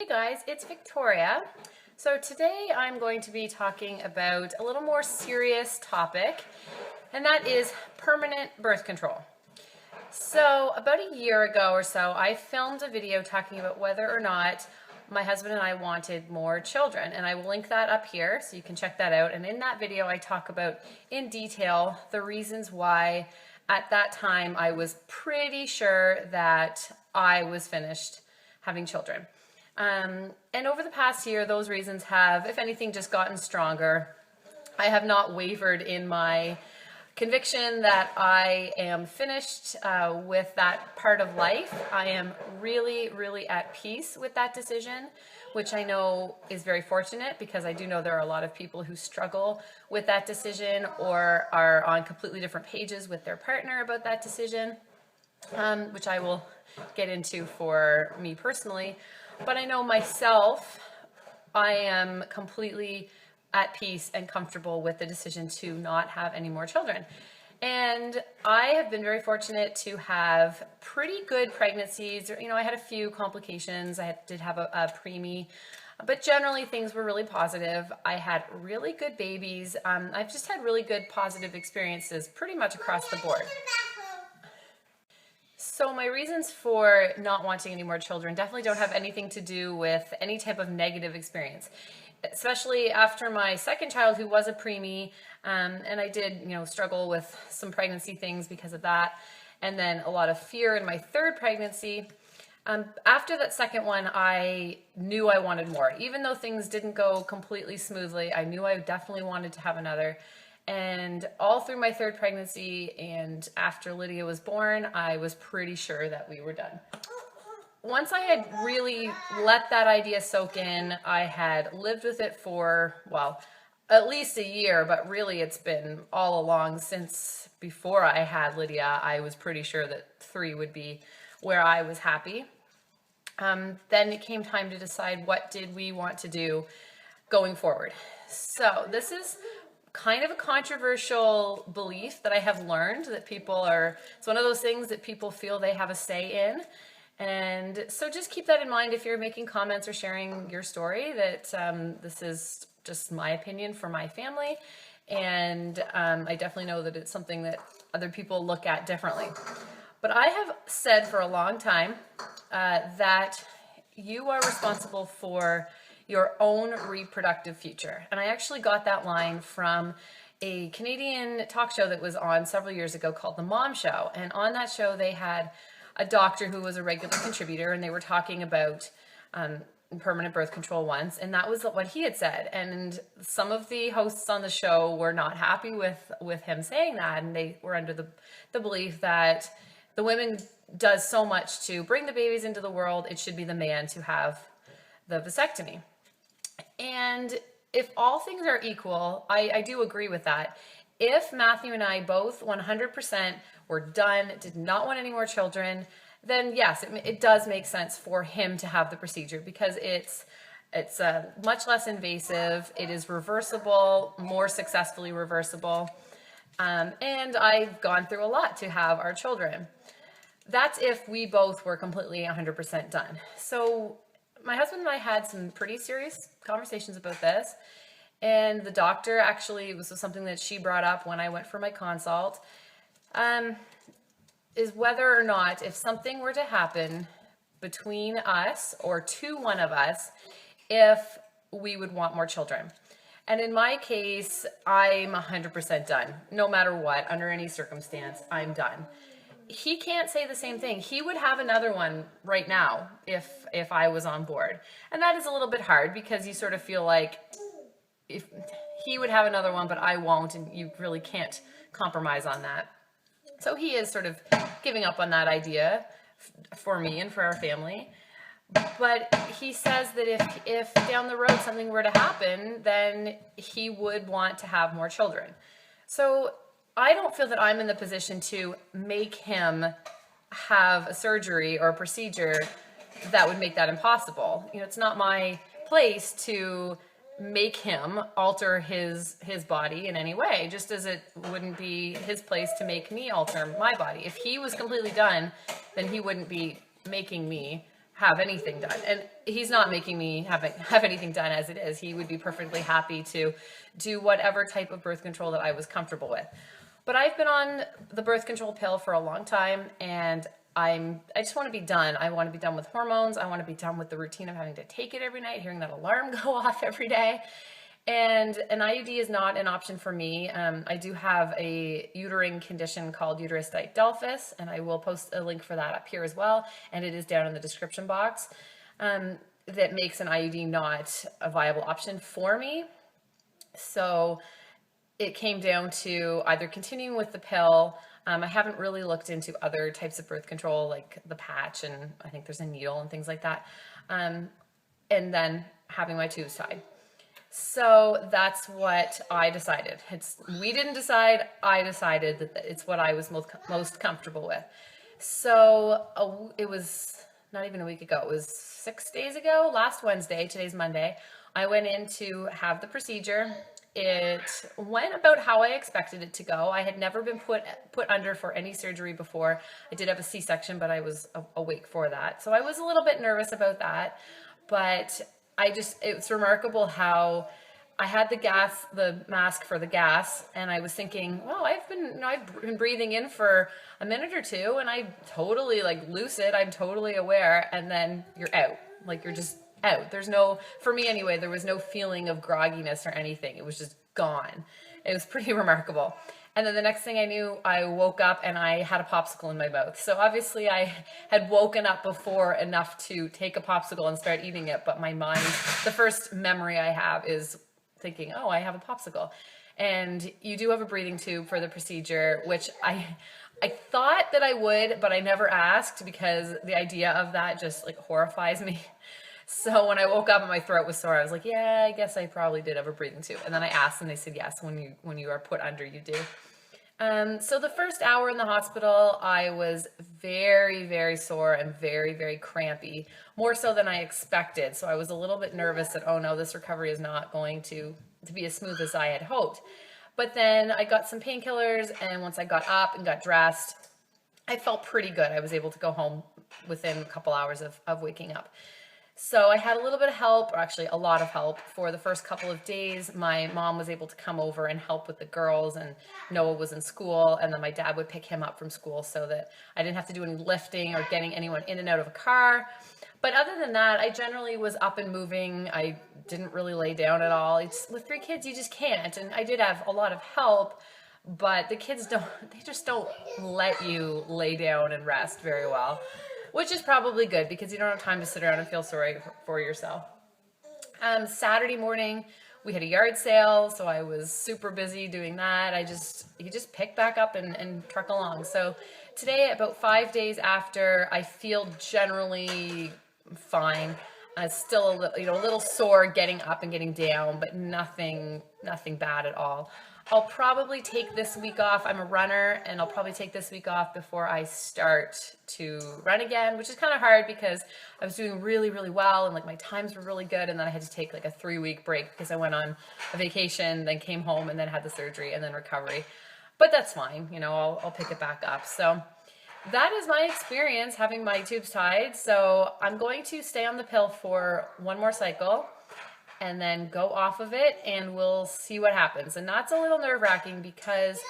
Hey guys, it's Victoria. So today I'm going to be talking about a little more serious topic, and that is permanent birth control. So about a year ago or so, I filmed a video talking about whether or not my husband and I wanted more children, and I will link that up here so you can check that out. And in that video, I talk about in detail the reasons why at that time I was pretty sure that I was finished having children. And over the past year, those reasons have, if anything, just gotten stronger. I have not wavered in my conviction that I am finished with that part of life. I am really, really at peace with that decision, which I know is very fortunate because I do know there are a lot of people who struggle with that decision or are on completely different pages with their partner about that decision, which I will get into for me personally. But I know myself, I am completely at peace and comfortable with the decision to not have any more children. And I have been very fortunate to have pretty good pregnancies. You know, I had a few complications. I did have a preemie, but generally things were really positive. I had really good babies. I've just had really good positive experiences pretty much across the board. So my reasons for not wanting any more children definitely don't have anything to do with any type of negative experience, especially after my second child, who was a preemie, and I did, struggle with some pregnancy things because of that, and then a lot of fear in my third pregnancy. After that second one, I knew I wanted more. Even though things didn't go completely smoothly, I knew I definitely wanted to have another. And all through my third pregnancy and after Lydia was born, I was pretty sure that we were done. Once I had really let that idea soak in, I had lived with it for, well, at least a year, but really it's been all along since before I had Lydia. I was pretty sure that 3 would be where I was happy. Then it came time to decide what did we want to do going forward. So this is kind of a controversial belief that I have learned that it's one of those things that people feel they have a say in. And so just keep that in mind if you're making comments or sharing your story, that this is just my opinion for my family. And I definitely know that it's something that other people look at differently. But I have said for a long time that you are responsible for your own reproductive future. And I actually got that line from a Canadian talk show that was on several years ago called The Mom Show. And on that show, they had a doctor who was a regular contributor, and they were talking about permanent birth control once, and that was what he had said. And some of the hosts on the show were not happy with him saying that, and they were under the belief that the woman does so much to bring the babies into the world, it should be the man to have the vasectomy. And if all things are equal, I do agree with that. If Matthew and I both 100% were done, did not want any more children, then yes, it does make sense for him to have the procedure because it's much less invasive. It is reversible, more successfully reversible. And I've gone through a lot to have our children. That's if we both were completely 100% done. So my husband and I had some pretty serious conversations about this, and the doctor actually, it was something that she brought up when I went for my consult, is whether or not if something were to happen between us or to one of us, if we would want more children. And in my case, I'm 100% done. No matter what, under any circumstance, I'm done. He can't say the same thing. He would have another one right now if I was on board. And that is a little bit hard because you sort of feel like if he would have another one, but I won't, and you really can't compromise on that. So he is sort of giving up on that idea for me and for our family. But he says that if down the road something were to happen, then he would want to have more children. So I don't feel that I'm in the position to make him have a surgery or a procedure that would make that impossible. It's not my place to make him alter his body in any way, just as it wouldn't be his place to make me alter my body. If he was completely done, then he wouldn't be making me have anything done. And he's not making me have anything done as it is. He would be perfectly happy to do whatever type of birth control that I was comfortable with. But I've been on the birth control pill for a long time, and I just want to be done. I want to be done with hormones. I want to be done with the routine of having to take it every night, hearing that alarm go off every day. And an IUD is not an option for me. I do have a uterine condition called uterus didelphys, and I will post a link for that up here as well. And it is down in the description box. That makes an IUD not a viable option for me. So it came down to either continuing with the pill. I haven't really looked into other types of birth control, like the patch, and I think there's a needle and things like that. And then having my tubes tied. So that's what I decided. We didn't decide, I decided that it's what I was most comfortable with. So it was not even a week ago, it was 6 days ago, last Wednesday, today's Monday, I went in to have the procedure. It went about how I expected it to go. I had never been put under for any surgery before. I did have a C-section, but I was awake for that. So I was a little bit nervous about that, but it's remarkable how I had the mask for the gas, and I was thinking, well, I've been breathing in for a minute or two, and I'm totally like lucid, I'm totally aware, and then you're out. Like you're just out. For me anyway, there was no feeling of grogginess or anything. It was just gone. It was pretty remarkable. And then the next thing I knew, I woke up and I had a popsicle in my mouth. So obviously I had woken up before enough to take a popsicle and start eating it. But my mind, the first memory I have is thinking, oh, I have a popsicle. And you do have a breathing tube for the procedure, which I thought that I would, but I never asked because the idea of that just like horrifies me. So when I woke up and my throat was sore, I was like, yeah, I guess I probably did have a breathing tube. And then I asked and they said, yes, when you are put under, you do. So the first hour in the hospital, I was very, very sore and very, very crampy, more so than I expected. So I was a little bit nervous that, oh no, this recovery is not going to be as smooth as I had hoped. But then I got some painkillers, and once I got up and got dressed, I felt pretty good. I was able to go home within a couple hours of waking up. So I had a little bit of help, or actually a lot of help, for the first couple of days. My mom was able to come over and help with the girls, and Noah was in school, and then my dad would pick him up from school so that I didn't have to do any lifting or getting anyone in and out of a car. But other than that, I generally was up and moving. I didn't really lay down at all. With 3 kids, you just can't. And I did have a lot of help, but the kids just don't let you lay down and rest very well. Which is probably good because you don't have time to sit around and feel sorry for yourself. Saturday morning, we had a yard sale, so I was super busy doing that. You just pick back up and truck along. So today, about 5 days after, I feel generally fine. Still a little sore getting up and getting down, but nothing bad at all. I'll probably take this week off. I'm a runner, and I'll probably take this week off before I start to run again, which is kind of hard because I was doing really, really well, and like my times were really good, and then I had to take like a 3-week break because I went on a vacation, then came home, and then had the surgery, and then recovery. But that's fine, I'll pick it back up. So that is my experience having my tubes tied. So I'm going to stay on the pill for 1 more cycle, and then go off of it, and we'll see what happens. And that's a little nerve-wracking because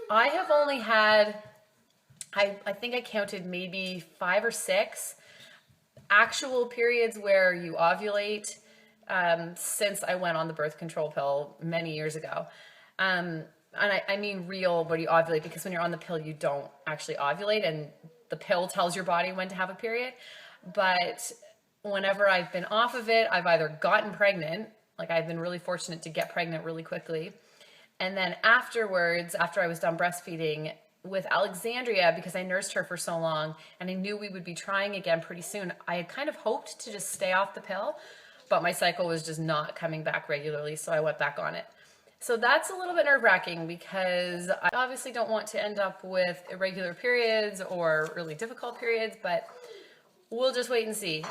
I have only had, I think I counted maybe 5 or 6 actual periods where you ovulate since I went on the birth control pill many years ago. And I mean real where you ovulate, because when you're on the pill, you don't actually ovulate, and the pill tells your body when to have a period. But whenever I've been off of it, I've either gotten pregnant, like I've been really fortunate to get pregnant really quickly. And then afterwards, after I was done breastfeeding with Alexandria, because I nursed her for so long and I knew we would be trying again pretty soon, I had kind of hoped to just stay off the pill, but my cycle was just not coming back regularly, so I went back on it. So that's a little bit nerve-wracking because I obviously don't want to end up with irregular periods or really difficult periods, but we'll just wait and see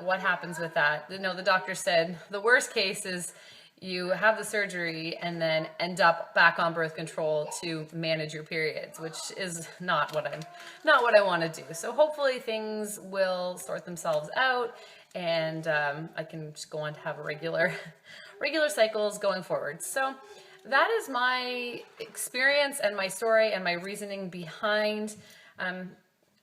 what happens with that. The doctor said the worst case is you have the surgery and then end up back on birth control to manage your periods, which is not what I want to do. So hopefully things will sort themselves out, and I can just go on to have a regular cycles going forward. So that is my experience and my story and my reasoning behind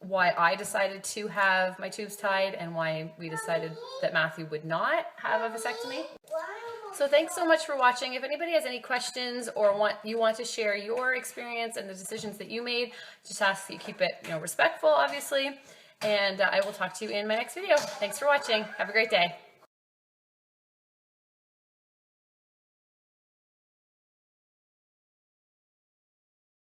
why I decided to have my tubes tied and why we decided that Matthew would not have a vasectomy. So thanks so much for watching. If anybody has any questions or want to share your experience and the decisions that you made, just ask that you keep it, respectful, obviously. And I will talk to you in my next video. Thanks for watching. Have a great day.